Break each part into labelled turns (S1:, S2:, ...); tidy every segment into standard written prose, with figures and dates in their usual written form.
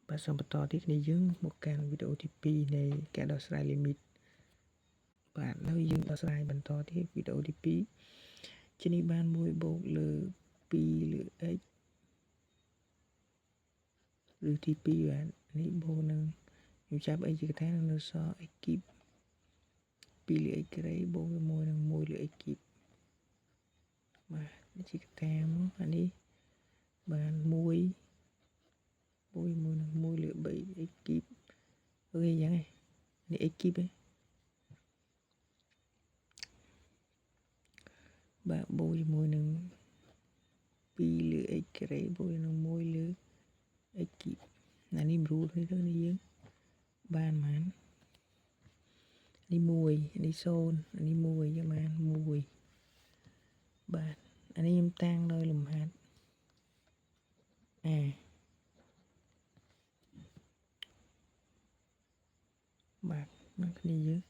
S1: បាទសូមបន្តទៀតនេះយើងមកកាន់វីដេអូទី2នៃការដោះស្រាយ limit បាទនៅយើងដោះស្រាយបន្តទៀតវីដេអូទី2ជានេះបាន1បូកលើ2លើ x ឬទី2បាទនេះបូកនឹងខ្ញុំចាប់ x ជាកថានៅសល់ x គីប2លើ x ក្រេបូកជាមួយនឹង1លើ x គីបបាទនេះជាកថាមកអានេះបាន1បូកជាមួយនឹង1លើ3 x គីបអូខេយ៉ាងនេះ x គីបបាទបូកជាមួយនឹង2លើ x ក្រេបូកនឹង1លើ x គីបអានេះរួចនេះទៅនេះយើងបានប៉ុន្មាននេះ1នេះ0អានេះ1យើងបាន1បាទអានេះខ្ញុំតាំងដោយលំហាត់បាទនឹងគ្នាយើង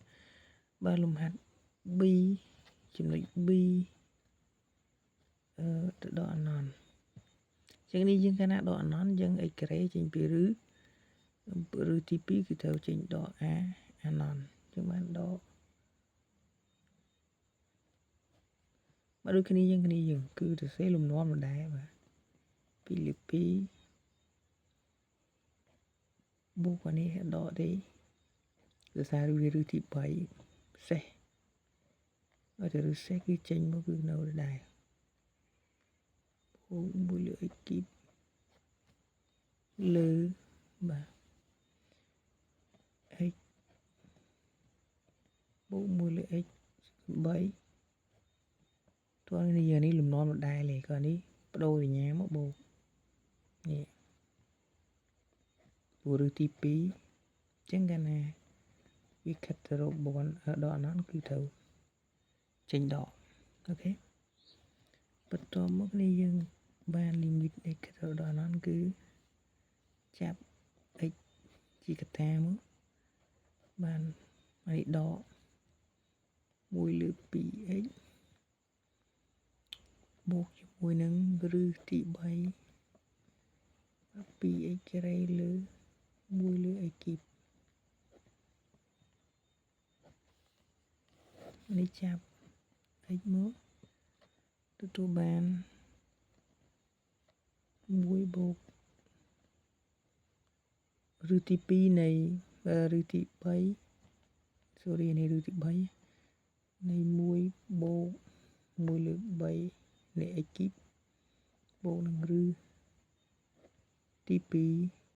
S1: បាទលំហាត់ b ចំណុច b ទៅដល់អណន្តចឹងនេះយើងកាលណាដកអណន្តយើង x ក្រេចេញពីឬទី2គឺត្រូវចេញដក a អណន្តចឹងបានដកមកដូចគ្នាយើងគឺទៅសេលំនាំដដែលបាទ2លើ2បូកអានេះដកទេដោយសារឬទី3សេះអត់ទៅឬសេះគឺចេញមកគឺនៅដដែលបូក1លើ x គីបលើបាទ x បូក1លើ x 3តោះនេះយ៉ាងនេះលំនាំដដែលទេក៏នេះបដូរសញ្ញាមកបូកនេះពូឬទី2ចឹងកាលណាវាខិតទៅរកបនដកអណន្តគឺត្រូវចេញដកអូខេបន្ទាប់មកនេះយើងបាន limit x ខិតទៅដកអណន្តគឺចាប់ x ជាកតាមកបាននេះដក1លើ 2x បូកជាមួយនឹងឬទី3 2x ក្រេលើ1លើ x គីបនេះចាប់ x មកទទួលបាន1បូកឬទី2នៃឬទី3 sorry នេះឬទី3នៃ1បូក1លើ3នៃ x គីបបូកនឹងឬទី2